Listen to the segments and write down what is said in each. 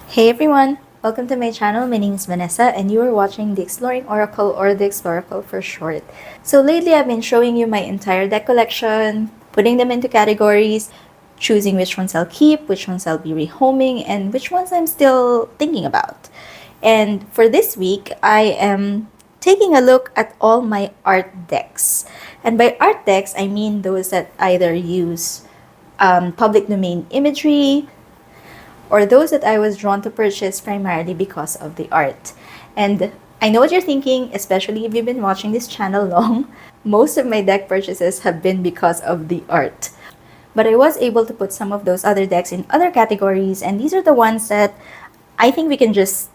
Hey everyone, welcome to my channel. My name is Vanessa and you are watching the Exploring Oracle or the Exploracle for short. So lately I've been showing you my entire deck collection, putting them into categories, choosing which ones I'll keep, which ones I'll be rehoming, and which ones I'm still thinking about. And for this week, I am taking a look at all my art decks. And by art decks, I mean those that either use public domain imagery, or those that I was drawn to purchase primarily because of the art. And I know what you're thinking, especially if you've been watching this channel long. Most of my deck purchases have been because of the art. But I was able to put some of those other decks in other categories, and these are the ones that I think we can just,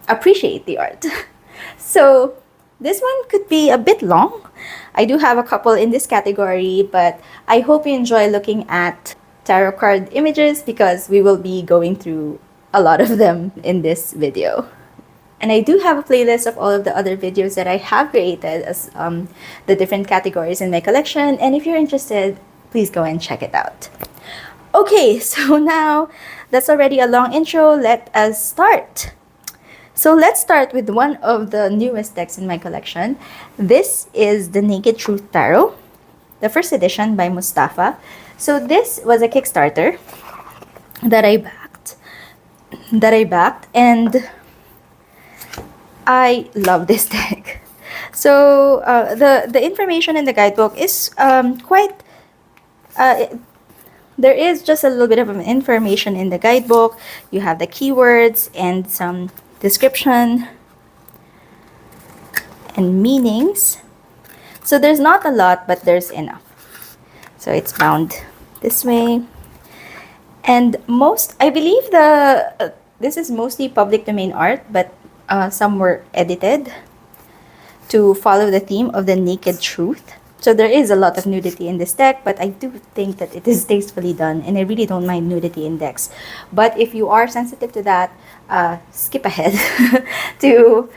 appreciate the art. So this one could be a bit long. I do have a couple in this category, but I hope you enjoy looking at tarot card images because we will be going through a lot of them in this video. And I do have a playlist of all of the other videos that I have created as the different categories in my collection. And if you're interested, please go and check it out. Okay, so now that's already a long intro. Let us start. So let's start with one of the newest decks in my collection. This is the Naked Truth Tarot, the first edition by Mustafa. So this was a Kickstarter that I backed, and I love this deck. So the information in the guidebook is quite. There is just a little bit of information in the guidebook. You have the keywords and some description and meanings. So there's not a lot, but there's enough. So it's bound this way. And I believe this is mostly public domain art, but some were edited to follow the theme of the naked truth. So there is a lot of nudity in this deck, but I do think that it is tastefully done, and I really don't mind nudity in decks. But if you are sensitive to that, skip ahead to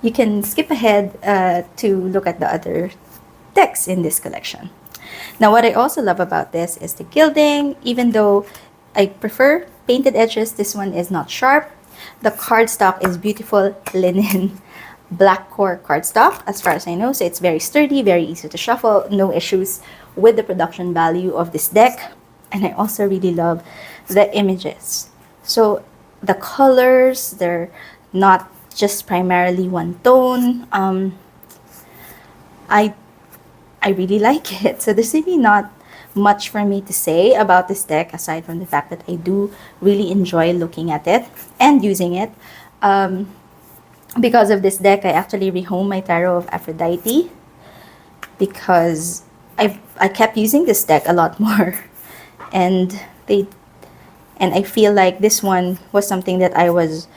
you can skip ahead to look at the other decks in this collection. Now, what I also love about this is the gilding. Even though I prefer painted edges, this one is not sharp. The cardstock is beautiful linen black core cardstock, as far as I know. So it's very sturdy, very easy to shuffle. No issues with the production value of this deck. And I also really love the images. So the colors, they're not just primarily one tone. I really like it. So there's really not much for me to say about this deck aside from the fact that I do really enjoy looking at it and using it. Because of this deck, I actually rehome my Tarot of Aphrodite because I kept using this deck a lot more, and I feel like this one was something that I was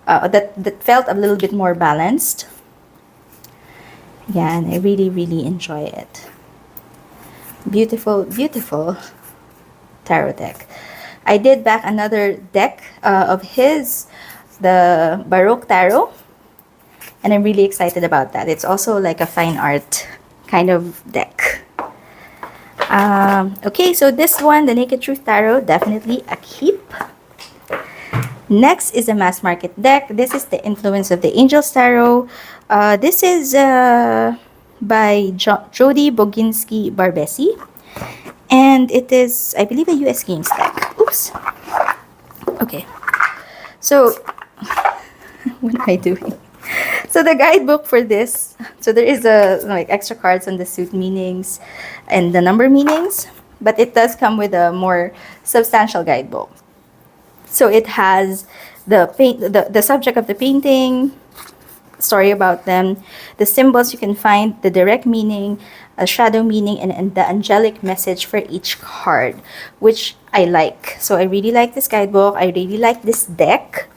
that felt a little bit more balanced. Yeah, and I really enjoy it. Beautiful, beautiful tarot deck. I did back another deck of his, the Baroque Tarot, and I'm really excited about that. It's also like a fine art kind of deck. Okay, so this one, the Naked Truth Tarot, definitely a keep. Next is a mass market deck. This is the Influence of the Angels Tarot. This is by Jody Boginski Barbesi. And it is, I believe, a US Games deck. Oops. Okay. So, what am I doing? So the guidebook for this, so there is like extra cards on the suit meanings and the number meanings, but it does come with a more substantial guidebook. So it has the subject of the painting, story about them, the symbols you can find, the direct meaning, a shadow meaning, and the angelic message for each card, which I like. So I really like this guidebook. I really like this deck.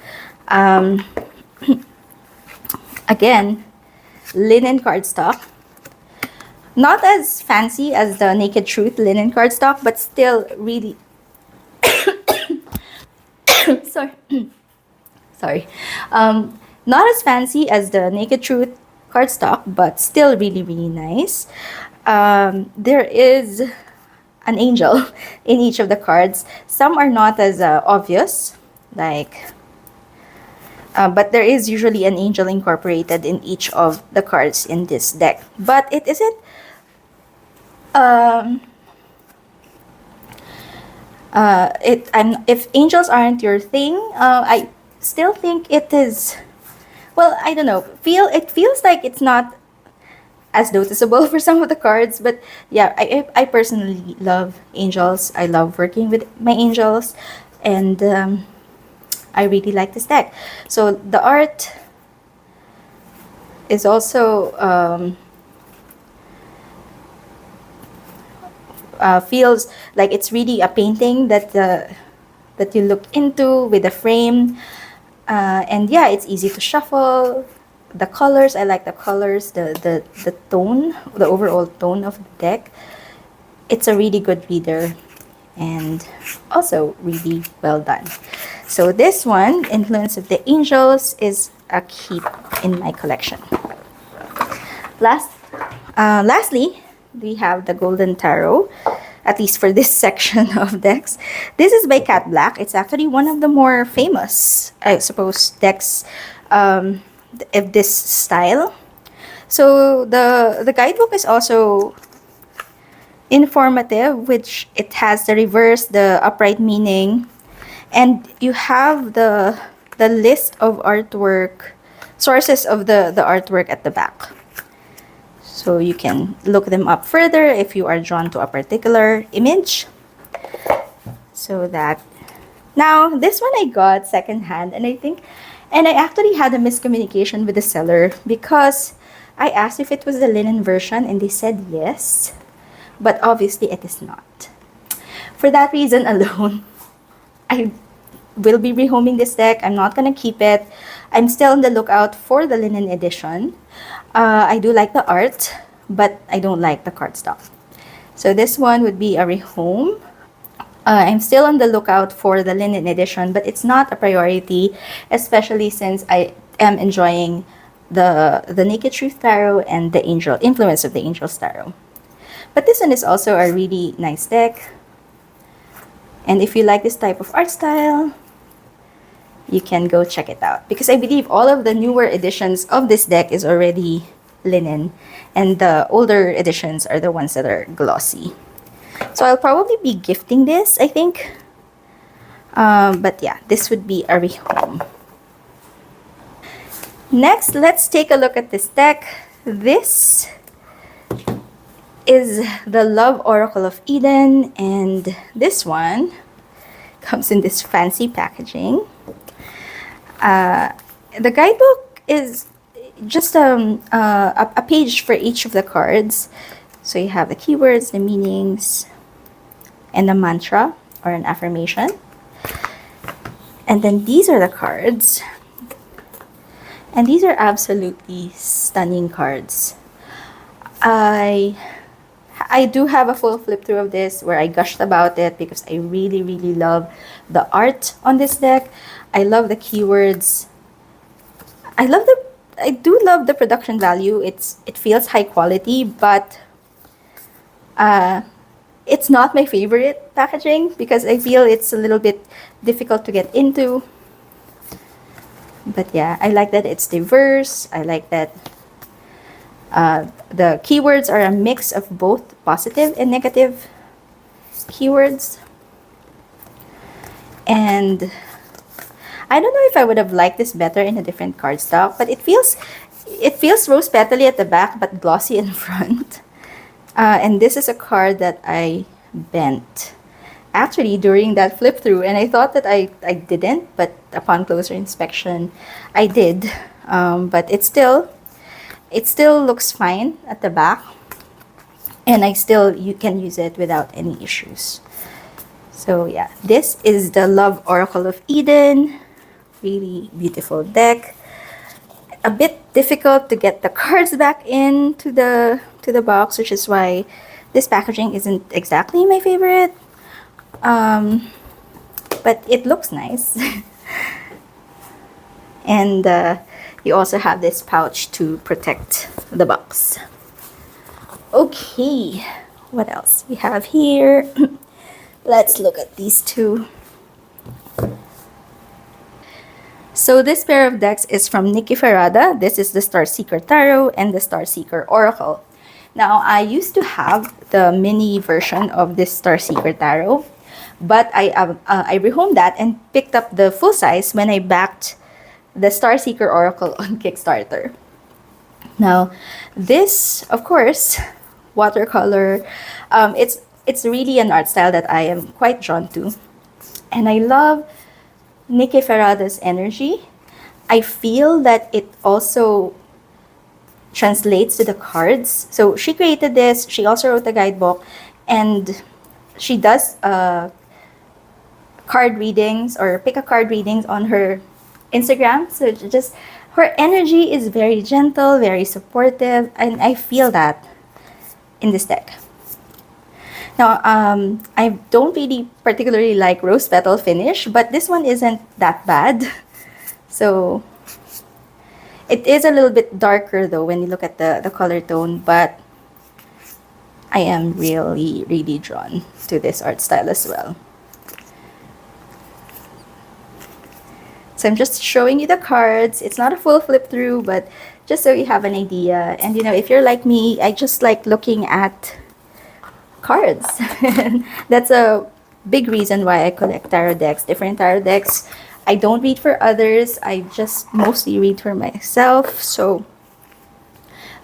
Again, linen cardstock. Not as fancy as the Naked Truth linen cardstock, but still really... Sorry. Sorry. Not as fancy as the Naked Truth cardstock, but still really nice. There is an angel in each of the cards. Some are not as obvious, like, but there is usually an angel incorporated in each of the cards in this deck. But it isn't, um, if angels aren't your thing, I still think it is, well, I don't know, it feels like it's not as noticeable for some of the cards. But yeah, I personally love angels. I love working with my angels, and I really like this deck. So the art is also feels like it's really a painting that you look into with a frame, and yeah, it's easy to shuffle. The colors, I like the colors, the tone, the overall tone of the deck. It's a really good reader and also really well done. So this one, Influence of the Angels, is a keep in my collection. Lastly, we have the Golden Tarot, at least for this section of decks. This is by Cat Black. It's actually one of the more famous, I suppose, decks of this style. So the guidebook is also informative, which it has the reverse, the upright meaning, and you have the list of artwork, sources of the artwork at the back. So you can look them up further if you are drawn to a particular image. So that, now this one I got secondhand, and I actually had a miscommunication with the seller because I asked if it was the linen version and they said yes, but obviously it is not. For that reason alone, I will be rehoming this deck. I'm not gonna keep it. I'm still on the lookout for the linen edition. I do like the art, but I don't like the cardstock. So this one would be a rehome. I'm still on the lookout for the linen edition, but it's not a priority, especially since I am enjoying the Naked Truth Tarot and the Angel Influence of the Angels Tarot. But this one is also a really nice deck. And if you like this type of art style, you can go check it out. Because I believe all of the newer editions of this deck is already linen, and the older editions are the ones that are glossy. So I'll probably be gifting this, I think. But yeah, this would be a rehome. Next, let's take a look at this deck. This is the Love Oracle of Eden, and this one comes in this fancy packaging. The guidebook is just a page for each of the cards. So you have the keywords, the meanings, and the mantra or an affirmation. And then these are the cards. And these are absolutely stunning cards. I do have a full flip through of this where I gushed about it because I really, really love the art on this deck. I love the keywords. I do love the production value. It feels high quality, but it's not my favorite packaging because I feel it's a little bit difficult to get into. But yeah, I like that it's diverse. I like that the keywords are a mix of both positive and negative keywords. And I don't know if I would have liked this better in a different cardstock, but it feels rose petally at the back but glossy in front. And this is a card that I bent actually during that flip through, and I thought that I didn't, but upon closer inspection I did. But it still looks fine at the back, and you can use it without any issues. So yeah, this is the Love Oracle of Eden. Really beautiful deck. A bit difficult to get the cards back into the box, which is why this packaging isn't exactly my favorite. But it looks nice. And you also have this pouch to protect the box. Okay, what else we have here? Let's look at these two. So this pair of decks is from Nikki Ferrada. This is the Star Seeker Tarot and the Star Seeker Oracle. Now, I used to have the mini version of this Star Seeker Tarot, but I rehomed that and picked up the full size when I backed the Star Seeker Oracle on Kickstarter. Now, this, of course, watercolor, it's really an art style that I am quite drawn to, and I love Nikki Ferrada's energy. I feel that it also translates to the cards. So she created this, she also wrote a guidebook, and she does card readings or pick a card readings on her Instagram. So just her energy is very gentle, very supportive, and I feel that in this deck. Now, I don't really particularly like rose petal finish, but this one isn't that bad. So it is a little bit darker though when you look at the color tone, but I am really, really drawn to this art style as well. So I'm just showing you the cards. It's not a full flip through, but just so you have an idea. And you know, if you're like me, I just like looking at cards. That's a big reason why I collect tarot decks, different tarot decks. I don't read for others. I just mostly read for myself. So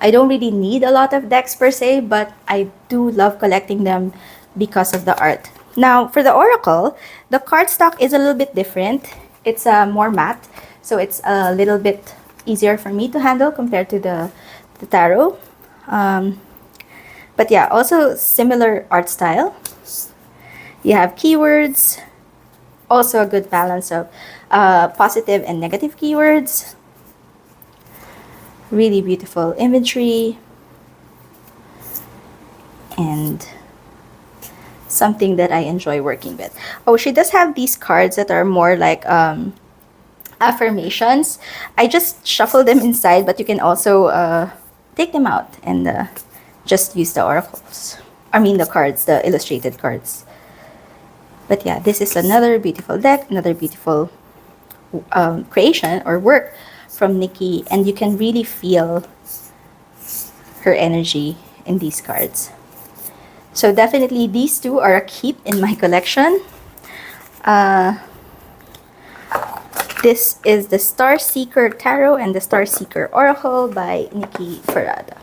I don't really need a lot of decks per se, but I do love collecting them because of the art. Now, for the Oracle, the cardstock is a little bit different. It's more matte, so it's a little bit easier for me to handle compared to the tarot. But yeah, also similar art style. You have keywords, also a good balance of positive and negative keywords. Really beautiful imagery. And something that I enjoy working with. Oh, she does have these cards that are more like affirmations. I just shuffle them inside, but you can also take them out and just use the oracles. I mean the cards, the illustrated cards. But yeah, this is another beautiful deck, another beautiful creation or work from Nikki, and you can really feel her energy in these cards. So definitely these two are a keep in my collection. This is the Star Seeker Tarot and the Star Seeker Oracle by Nikki Ferrada.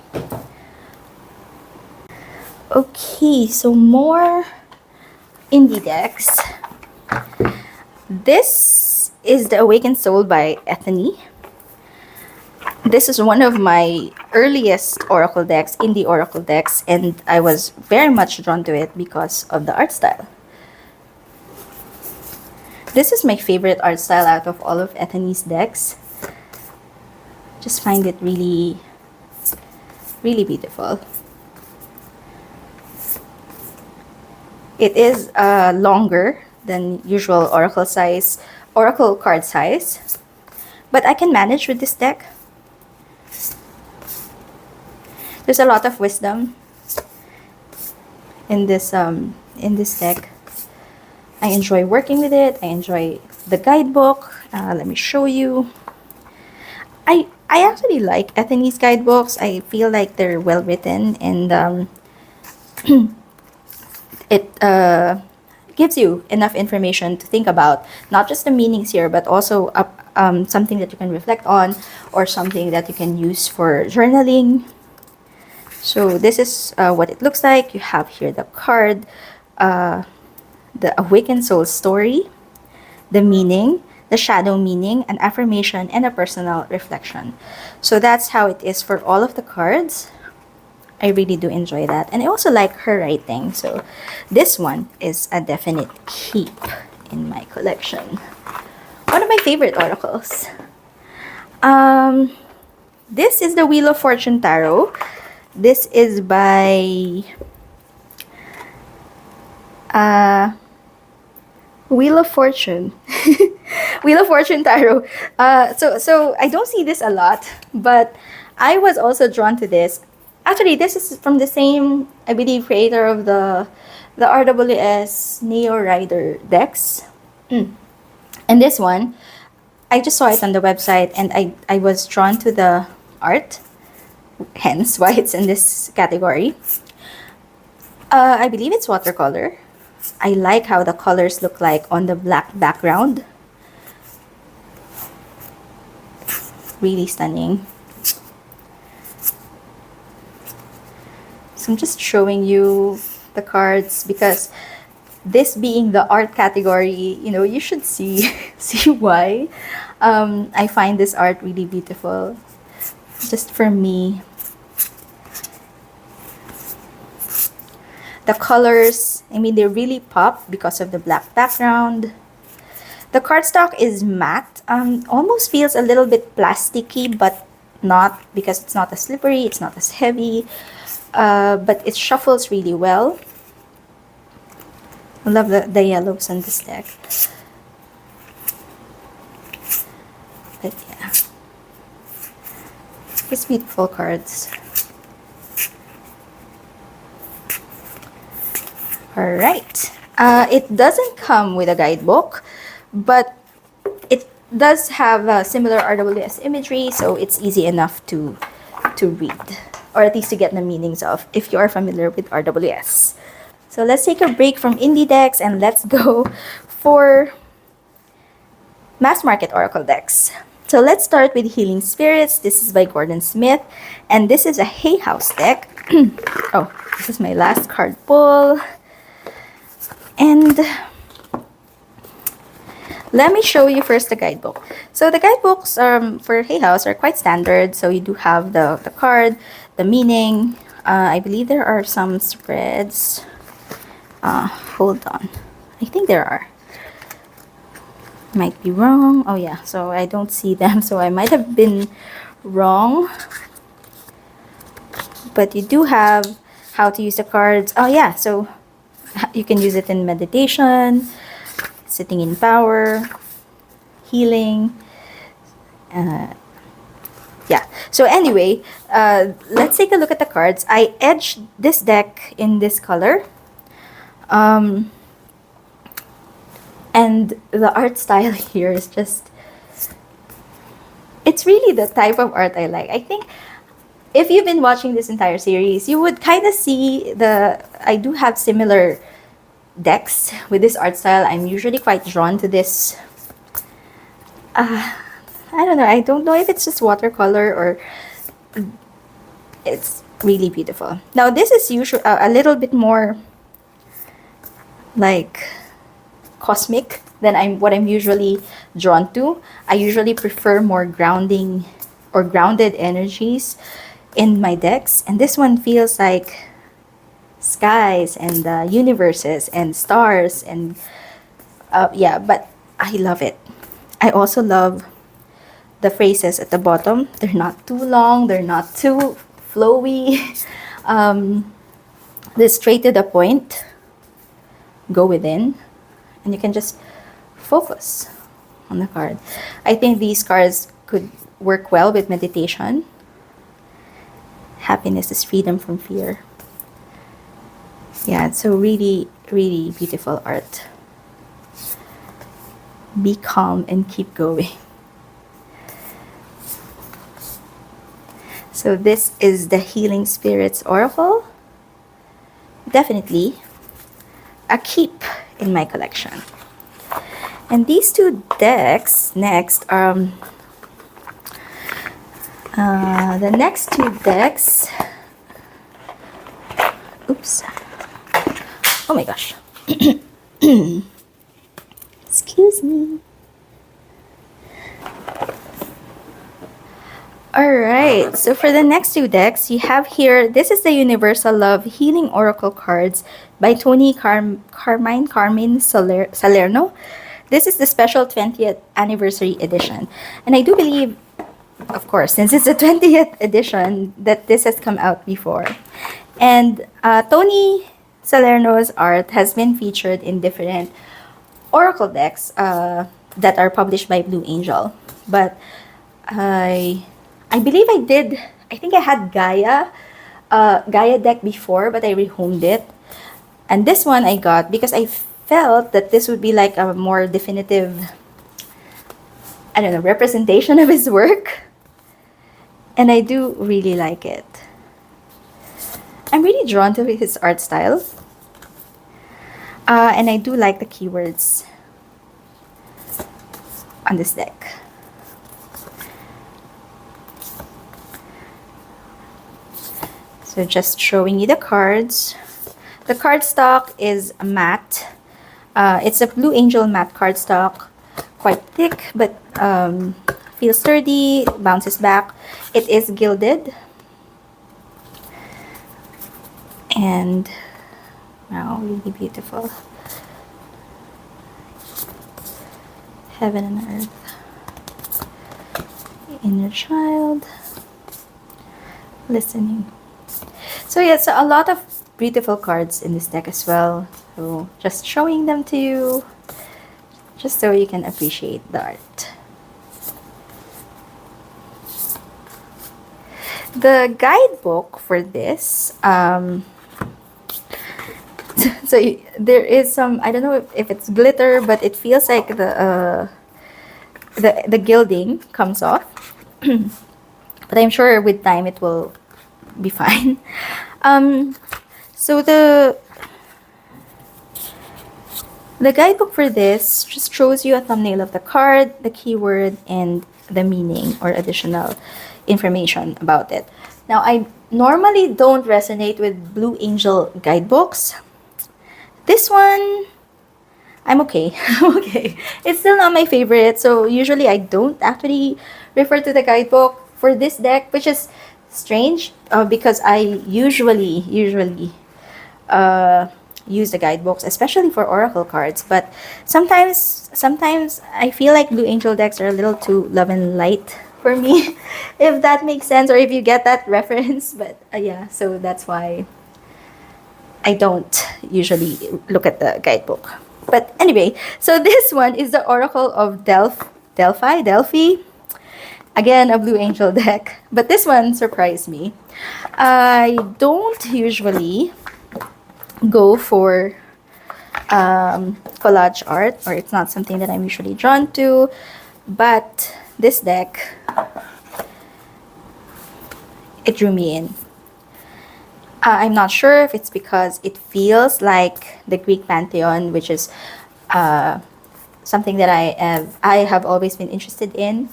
Okay, so more indie decks. This is the Awakened Soul by Ethany. This is one of my earliest oracle decks, indie oracle decks, and I was very much drawn to it because of the art style. This is my favorite art style out of all of Ethany's decks. Just find it really, really beautiful. It is longer than usual oracle card size, but I can manage with this deck. There's a lot of wisdom in this deck. I enjoy working with it. I enjoy the guidebook. Let me show you. I actually like Ethany's guidebooks. I feel like they're well written, and it gives you enough information to think about, not just the meanings here, but also something that you can reflect on or something that you can use for journaling. So this is what it looks like. You have here the card, the Awakened Soul story, the meaning, the shadow meaning, an affirmation, and a personal reflection. So that's how it is for all of the cards. I really do enjoy that. And I also like her writing. So this one is a definite keep in my collection. One of my favorite oracles. This is the Wheel of Fortune Tarot. This is by Wheel of Fortune. Wheel of Fortune Tarot. So I don't see this a lot, but I was also drawn to this. Actually, this is from the same, I believe, creator of the RWS Neo Rider decks. And this one, I just saw it on the website and I was drawn to the art, hence why it's in this category. I believe it's watercolor. I like how the colors look like on the black background. Really stunning. So I'm just showing you the cards because this being the art category, you know, you should see see why I find this art really beautiful. Just for me, the colors, I mean, they really pop because of the black background. The cardstock is matte, almost feels a little bit plasticky, but not, because it's not as slippery, it's not as heavy, but it shuffles really well. I love the yellows on this deck. But yeah, it's beautiful cards. Alright, it doesn't come with a guidebook, but it does have similar RWS imagery, so it's easy enough to read, or at least to get the meanings of, if you are familiar with RWS. So let's take a break from indie decks and let's go for mass market Oracle decks. So let's start with Healing Spirits. This is by Gordon Smith, and this is a Hay House deck. Oh, this is my last card pull. And let me show you first the guidebook. So the guidebooks for Hay House are quite standard. So you do have the card, the meaning. I believe there are some spreads. Hold on. I think there are. Might be wrong. Oh yeah, so I don't see them. So I might have been wrong. But you do have how to use the cards. Oh yeah, so you can use it in meditation, sitting in power, healing. Yeah, so anyway, let's take a look at the cards. I edged this deck in this color. And the art style here is just, it's really the type of art I like. I think if you've been watching this entire series, you would kind of see I do have similar decks with this art style. I'm usually quite drawn to this. I don't know. I don't know if it's just watercolor or it's really beautiful. Now this is usually a little bit more like cosmic than what I'm usually drawn to. I usually prefer more grounding or grounded energies in my decks, and this one feels like skies and universes and stars and yeah, but I love it. I also love the phrases at the bottom. They're not too long, they're not too flowy. They're straight to the point. Go within, and you can just focus on the card. I think these cards could work well with meditation. Happiness is freedom from fear. Yeah, it's so really, really beautiful art. Be calm and keep going. So this is the Healing Spirits Oracle. Definitely a keep in my collection. And these two decks next are the next two decks. Oops. Oh my gosh. Excuse me. Alright, so for the next two decks, you have here, this is the Universal Love Healing Oracle cards by Tony Carmine Salerno. This is the special 20th anniversary edition. And I do believe, of course, since it's the 20th edition, that this has come out before. And Tony Salerno's art has been featured in different Oracle decks that are published by Blue Angel. But I believe I think I had Gaia Gaia deck before, but I rehomed it. And this one I got because I felt that this would be like a more definitive, I don't know, representation of his work. And I do really like it. I'm really drawn to his art style. And I do like the keywords on this deck. So just showing you the cards. The cardstock is matte. It's a Blue Angel matte cardstock. Quite thick, but feels sturdy, bounces back. It is gilded. And wow, really beautiful. Heaven and earth. Inner child. Listening. So yeah, so a lot of beautiful cards in this deck as well. So just showing them to you, just so you can appreciate the art. The guidebook for this, so there is some, I don't know if it's glitter, but it feels like the gilding comes off. But I'm sure with time it will be fine. So the guidebook for this just shows you a thumbnail of the card, the keyword, and the meaning or additional information about it. Now, I normally don't resonate with Blue Angel guidebooks. This one, I'm okay. I'm okay. It's still not my favorite, so usually I don't actually refer to the guidebook for this deck, which is strange because I usually use the guidebooks, especially for oracle cards. But sometimes I feel like Blue Angel decks are a little too love and light for me, if that makes sense, or if you get that reference. But yeah, so that's why I don't usually look at the guidebook. But anyway, so this one is the Oracle of Delphi. Again, a Blue Angel deck. But this one surprised me. I don't usually go for collage art, or it's not something that I'm usually drawn to. But this deck, it drew me in. I'm not sure if it's because it feels like the Greek pantheon, which is something that I have always been interested in.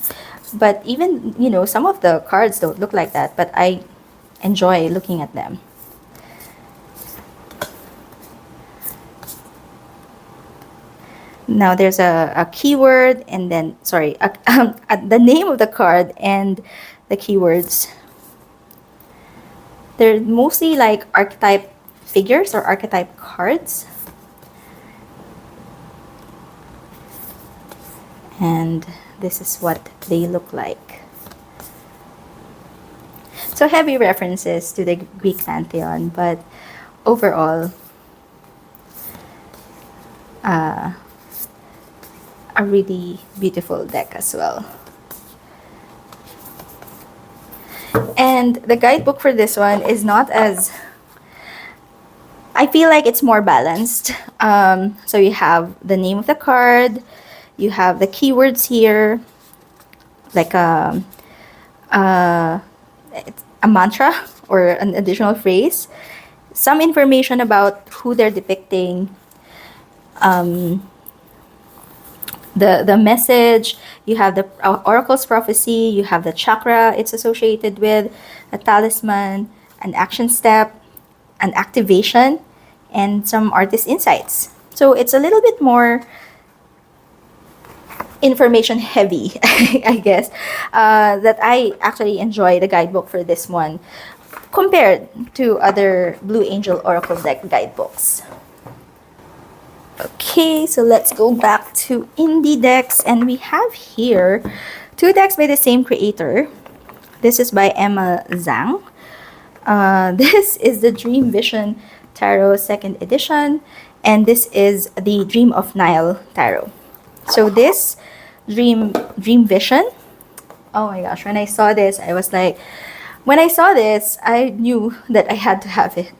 But even, you know, some of the cards don't look like that, but I enjoy looking at them. Now there's a keyword, and then, sorry, the name of the card and the keywords. They're mostly like archetype figures or archetype cards. And this is what they look like. So heavy references to the Greek pantheon, but overall, a really beautiful deck as well. And the guidebook for this one is not as, I feel like it's more balanced. So you have the name of the card, you have the keywords here, like it's a mantra or an additional phrase, some information about who they're depicting, the message, you have the oracle's prophecy, you have the chakra it's associated with, a talisman, an action step, an activation, and some artist insights. So it's a little bit more information heavy, I guess, that I actually enjoy the guidebook for this one compared to other Blue Angel Oracle deck guidebooks. Okay, so let's go back to indie decks, and we have here two decks by the same creator. This is by Emma Zhang. This is the Dream Vision Tarot 2nd edition, and this is the Dream of Nile Tarot. So this Dream Vision, oh my gosh, when I saw this, I was like, When I saw this, I knew that I had to have it.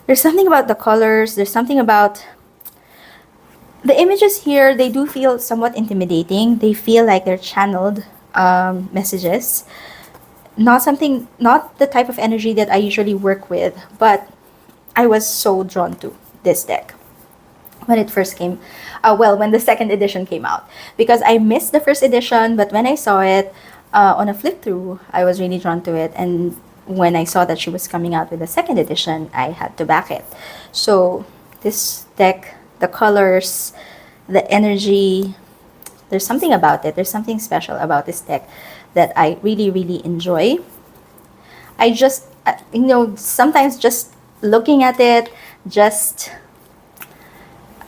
There's something about the colors, there's something about the images here. They do feel somewhat intimidating. They feel like they're channeled messages. Not the type of energy that I usually work with, but I was so drawn to this deck when it first came, when the second edition came out. Because I missed the first edition, but when I saw it on a flip through, I was really drawn to it. And when I saw that she was coming out with the second edition, I had to back it. So this deck, the colors, the energy, there's something about it. There's something special about this deck that I really, really enjoy. I just, sometimes just looking at it, just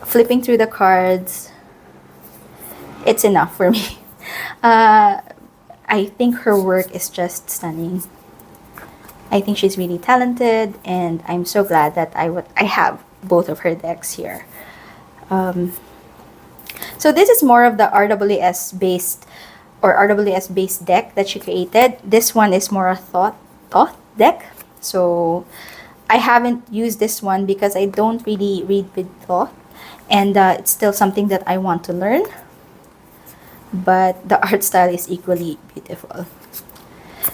flipping through the cards, it's enough for me. I think her work is just stunning. I think she's really talented, and I'm so glad that I have both of her decks here. So this is more of the RWS based deck that she created. This one is more a thought deck. So I haven't used this one because I don't really read with thought, and it's still something that I want to learn. But the art style is equally beautiful.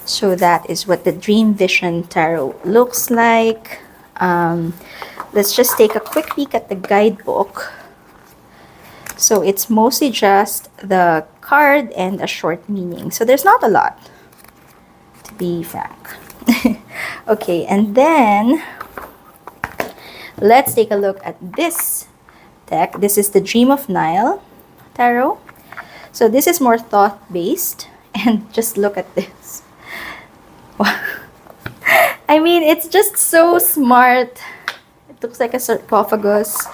So that is what the Dream Vision Tarot looks like. Let's just take a quick peek at the guidebook. So it's mostly just the card and a short meaning. So there's not a lot, to be frank. Okay, and then let's take a look at this deck. This is the Dream of Nile Tarot. So this is more thought-based. And just look at this. I mean, it's just so smart. It looks like a sarcophagus.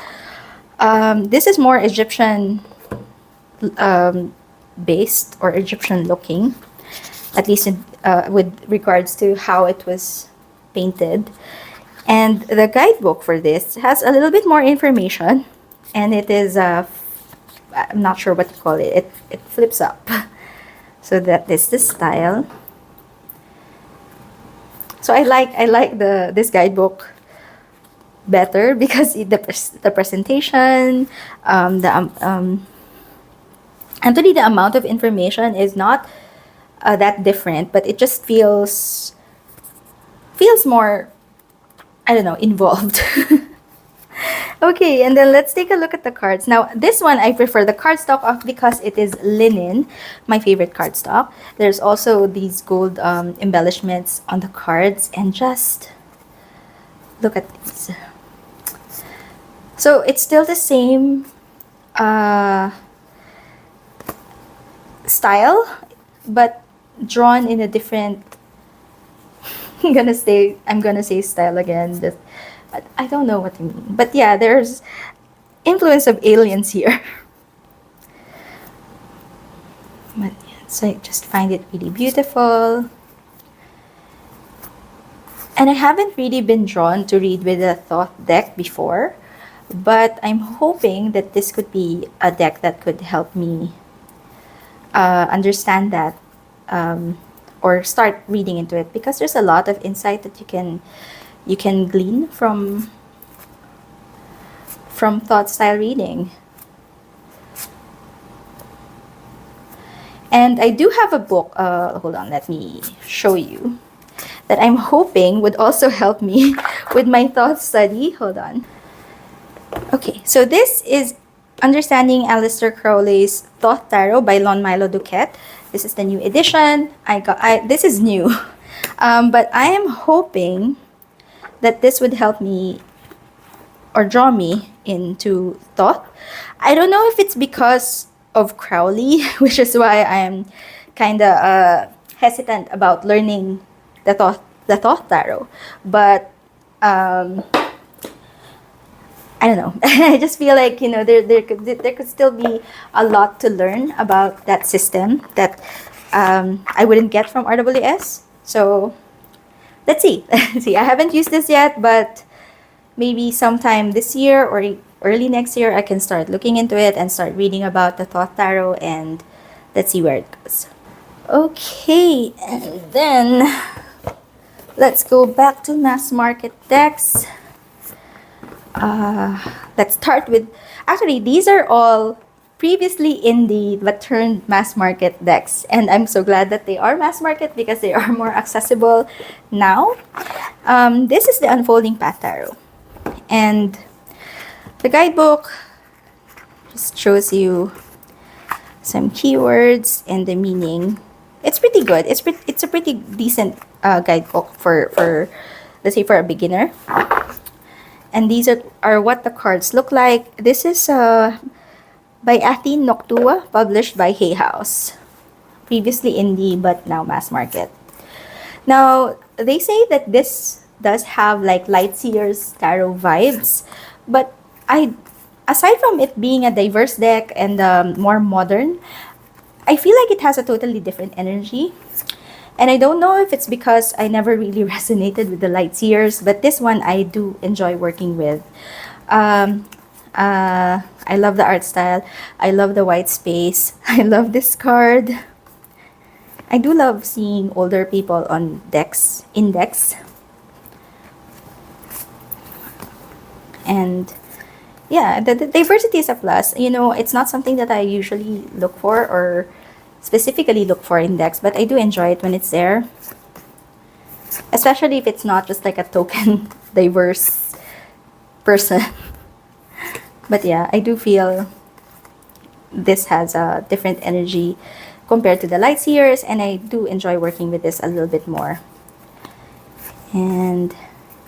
This is more Egyptian based or Egyptian looking, at least with regards to how it was painted. And the guidebook for this has a little bit more information, and it is I'm not sure what to call it. It flips up. So that is the style. So I like this guidebook better because the presentation, actually the amount of information is not that different, but it just feels more, I don't know, involved. Okay, and then let's take a look at the cards. Now, this one I prefer the cardstock of because it is linen, my favorite cardstock. There's also these gold embellishments on the cards, and just look at these. So it's still the same style, but drawn in a different. I'm gonna say style again. I don't know what you mean, but yeah, there's influence of aliens here. But yeah, so I just find it really beautiful. And I haven't really been drawn to read with a thought deck before, but I'm hoping that this could be a deck that could help me understand that or start reading into it, because there's a lot of insight that you can glean from thought style reading. And I do have a book, hold on, let me show you, that I'm hoping would also help me with my thought study. Hold on. Okay, so this is Understanding Aleister Crowley's Thought Tarot by Lon Milo Duquette. This is the new edition. This is new. But I am hoping that this would help me or draw me into thought. I don't know if it's because of Crowley, which is why I'm kind of hesitant about learning the thought tarot. But I don't know. I just feel like, there could still be a lot to learn about that system that I wouldn't get from RWS. So let's see. I haven't used this yet, but maybe sometime this year or early next year I can start looking into it and start reading about the thought tarot, and let's see where it goes. Okay, and then Let's go back to mass market decks. Let's start with, actually, these are all previously indie but turned mass market decks. And I'm so glad that they are mass market because they are more accessible now. This is the Unfolding Path Tarot. And the guidebook just shows you some keywords and the meaning. It's pretty good. It's a pretty decent guidebook for let's say for a beginner. And these are what the cards look like. This is by Athene Noctua, published by Hay House. Previously indie, but now mass market. Now, they say that this does have like Lightseer's tarot vibes, but aside from it being a diverse deck and more modern, I feel like it has a totally different energy. And I don't know if it's because I never really resonated with the Lightseers, but this one I do enjoy working with. I love the art style. I love the white space. I love this card. I do love seeing older people on decks, in decks. And yeah, the diversity is a plus. You know, it's not something that I usually look for or specifically look for in decks, but I do enjoy it when it's there. Especially if it's not just like a token diverse person. But yeah, I do feel this has a different energy compared to the Lightseers, and I do enjoy working with this a little bit more. And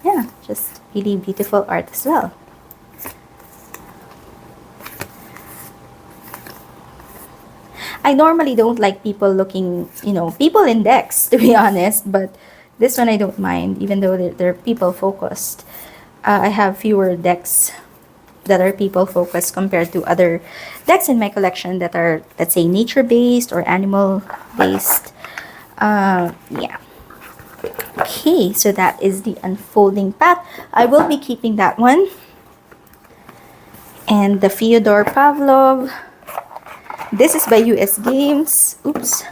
yeah, just really beautiful art as well. I normally don't like people looking, people in decks, to be honest, but this one I don't mind, even though they're people focused. I have fewer decks that are people focused compared to other decks in my collection that are, let's say, nature based or animal based. Yeah. Okay, so that is the Unfolding Path. I will be keeping that one. And the Fyodor Pavlov. This is by US Games. Oops.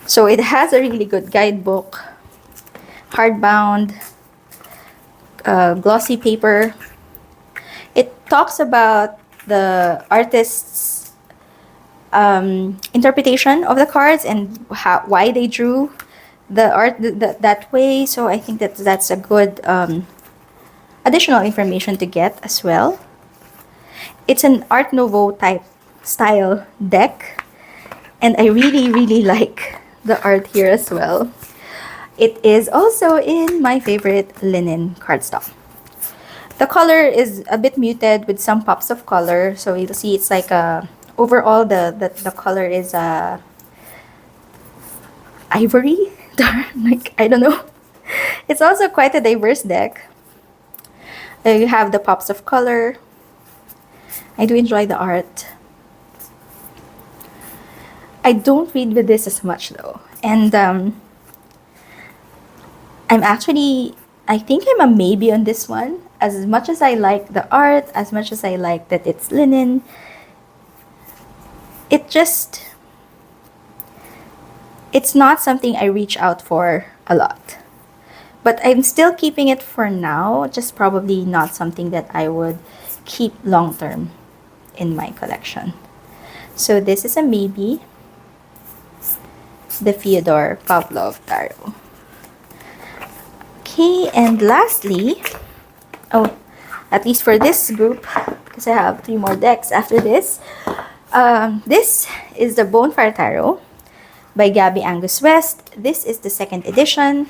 So it has a really good guidebook. Hardbound. Glossy paper. It talks about the artist's interpretation of the cards and why they drew the art that way. So I think that's a good additional information to get as well. It's an Art Nouveau type style deck, and I really, really like the art here as well. It is also in my favorite linen cardstock. The color is a bit muted with some pops of color, so you'll see it's like overall the color is ivory, like I don't know. It's also quite a diverse deck. You have the pops of color. I do enjoy the art. I don't read with this as much though, and I think I'm a maybe on this one. As much as I like the art, as much as I like that it's linen, it's not something I reach out for a lot. But I'm still keeping it for now, just probably not something that I would keep long term in my collection. So this is a maybe. The Fyodor Pavlov Tarot. Okay, and lastly, at least for this group, because I have 3 more decks after this. This is the Bonefire Tarot by Gabby Angus West. This is the 2nd edition.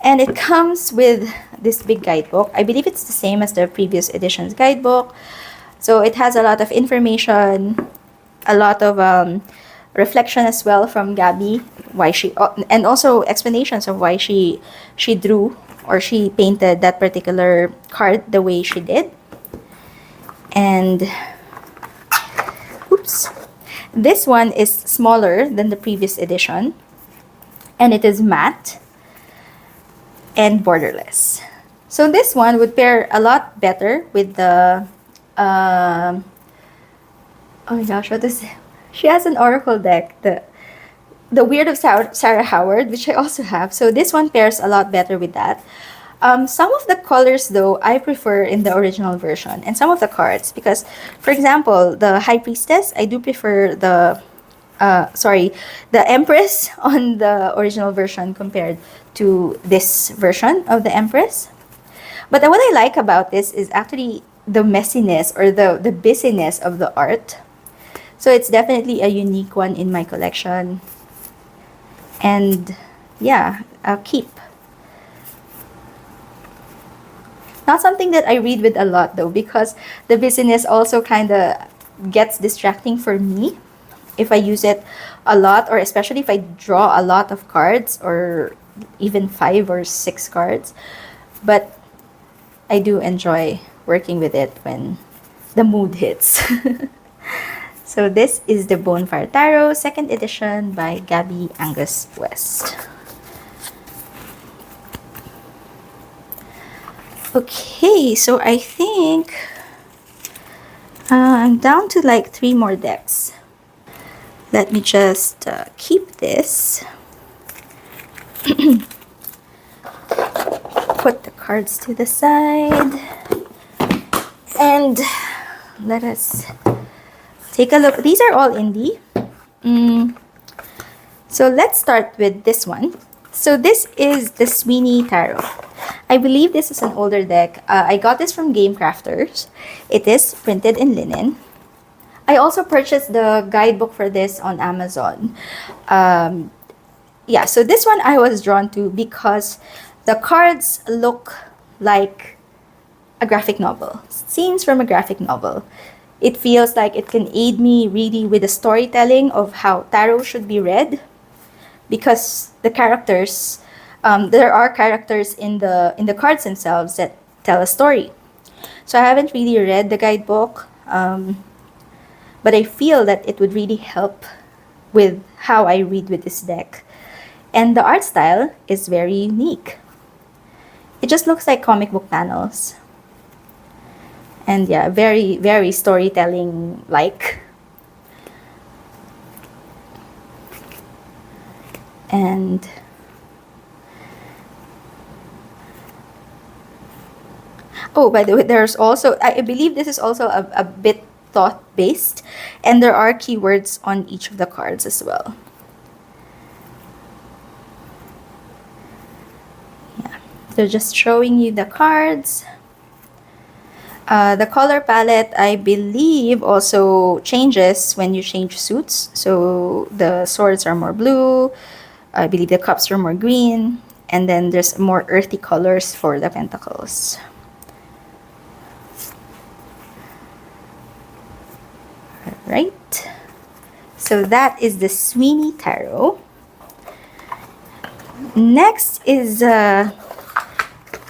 And it comes with this big guidebook. I believe it's the same as the previous edition's guidebook. So it has a lot of information, a lot of reflection as well from Gabby, why she and also explanations of why she drew or she painted that particular card the way she did. And oops, this one is smaller than the previous edition, and it is matte and borderless. So this one would pair a lot better with the oh my gosh, what is it? She has an oracle deck, the the Weird of Sarah Howard, which I also have. So this one pairs a lot better with that. Some of the colors, though, I prefer in the original version, and some of the cards, because, for example, the High Priestess, I do prefer the Empress on the original version compared to this version of the Empress. But what I like about this is actually the messiness or the busyness of the art. So it's definitely a unique one in my collection. And yeah, I'll keep. Not something that I read with a lot though, because the busyness also kind of gets distracting for me if I use it a lot, or especially if I draw a lot of cards or even 5 or 6 cards. But I do enjoy working with it when the mood hits. So this is the Bonfire Tarot, 2nd edition by Gabby Angus West. Okay, so I think I'm down to like 3 more decks. Let me just keep this. Put the cards to the side. And let us take a look. These are all indie. So let's start with this one. So this is the Sweeney Tarot. I believe this is an older deck. I got this from Game Crafters. It is printed in linen. I also purchased the guidebook for this on Amazon. Yeah, so this one I was drawn to because the cards look like a graphic novel. Scenes from a graphic novel. It feels like it can aid me really with the storytelling of how tarot should be read, because the characters, there are characters in the cards themselves that tell a story. So I haven't really read the guidebook, but I feel that it would really help with how I read with this deck. And the art style is very unique. It just looks like comic book panels. And yeah, very, very storytelling-like. And oh, by the way, there's also, I believe this is also a bit thought-based, and there are keywords on each of the cards as well. Yeah, they're just showing you the cards. The color palette, I believe, also changes when you change suits. So the swords are more blue. I believe the cups are more green. And then there's more earthy colors for the pentacles. Alright. So that is the Sweeney Tarot. Next is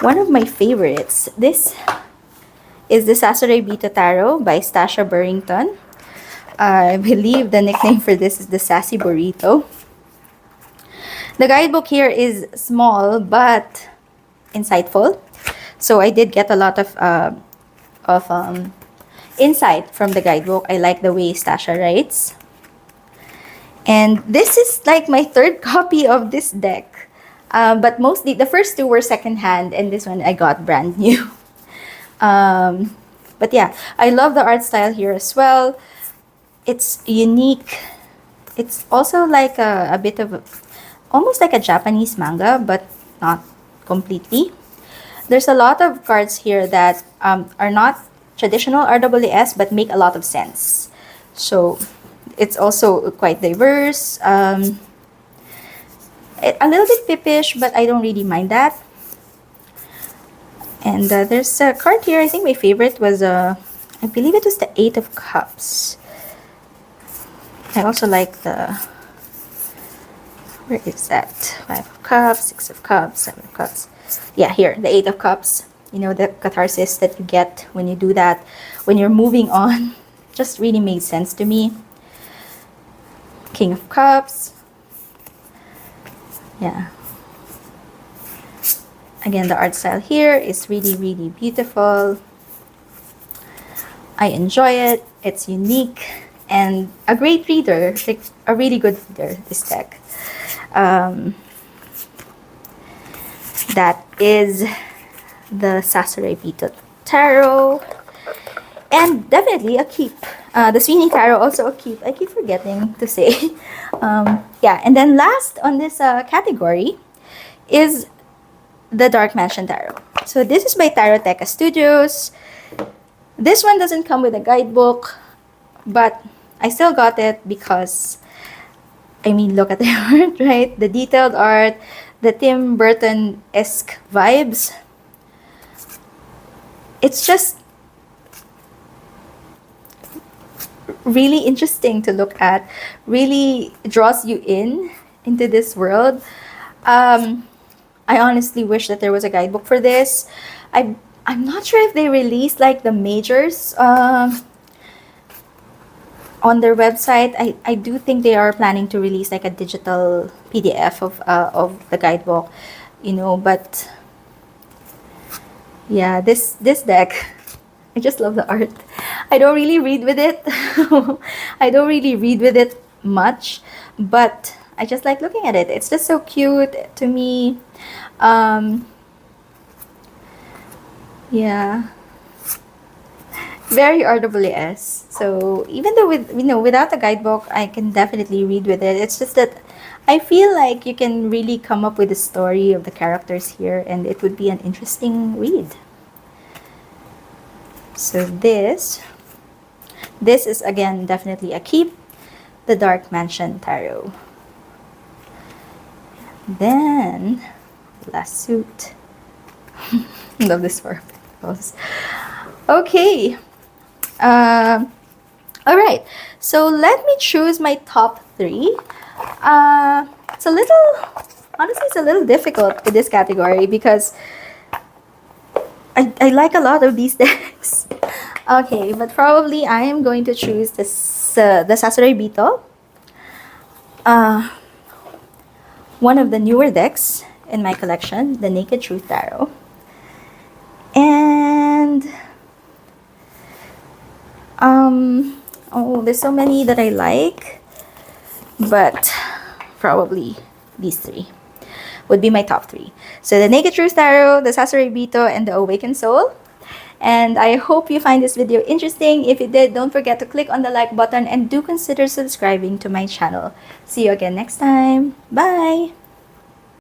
one of my favorites. This is the Sasore Bito Tarot by Stasha Burrington. I believe the nickname for this is the Sassy Burrito. The guidebook here is small but insightful. So I did get a lot of insight from the guidebook. I like the way Stasha writes. And this is like my 3rd copy of this deck. But mostly, the first 2 were secondhand, and this one I got brand new. But yeah, I love the art style here as well. It's unique. It's also like a bit of almost like a Japanese manga, but not completely. There's a lot of cards here that are not traditional RWS but make a lot of sense. So it's also quite diverse. A little bit pippish, but I don't really mind that. And there's a card here. I think my favorite was, I believe it was the 8 of Cups. I also like the, where is that? 5 of Cups, 6 of Cups, 7 of Cups. Yeah, here, the 8 of Cups. You know, the catharsis that you get when you do that, when you're moving on. Just really made sense to me. King of Cups. Yeah. Again, the art style here is really, really beautiful. I enjoy it. It's unique. and a great reader, like a really good reader, this deck. That is the Sasori Bito Tarot. And definitely a keep. The Sweeney Tarot also a keep. I keep forgetting to say. Yeah, and then last on this category is the Dark Mansion Tarot. So this is by Taroteca Studios. This one doesn't come with a guidebook, but I still got it because, I mean, look at the art, right? The detailed art, the Tim Burton-esque vibes. It's just really interesting to look at, really draws you into this world. I honestly wish that there was a guidebook for this. I'm not sure if they released like the majors on their website. I do think they are planning to release like a digital PDF of the guidebook, you know, but yeah, this deck, I just love the art. I don't really read with it. I don't really read with it much, but I just like looking at it. It's just so cute to me. Yeah, very RWS. So even though without a guidebook, I can definitely read with it. It's just that I feel like you can really come up with the story of the characters here, and it would be an interesting read. So this is again definitely a keep, the Dark Mansion Tarot. Then last suit. Love this for photos. Okay. All right. So let me choose my top 3. It's a little, honestly, it's a little difficult with this category because I like a lot of these decks. Okay, but probably I am going to choose this the Sasori Bito. One of the newer decks in my collection, the Naked Truth Tarot. And oh, there's so many that I like, but probably these 3 would be my top 3. So the Naked Truth Tarot, the Sasori Bito, and the Awakened Soul. And I hope you find this video interesting. If you did, don't forget to click on the like button and do consider subscribing to my channel. See you again next time. Bye!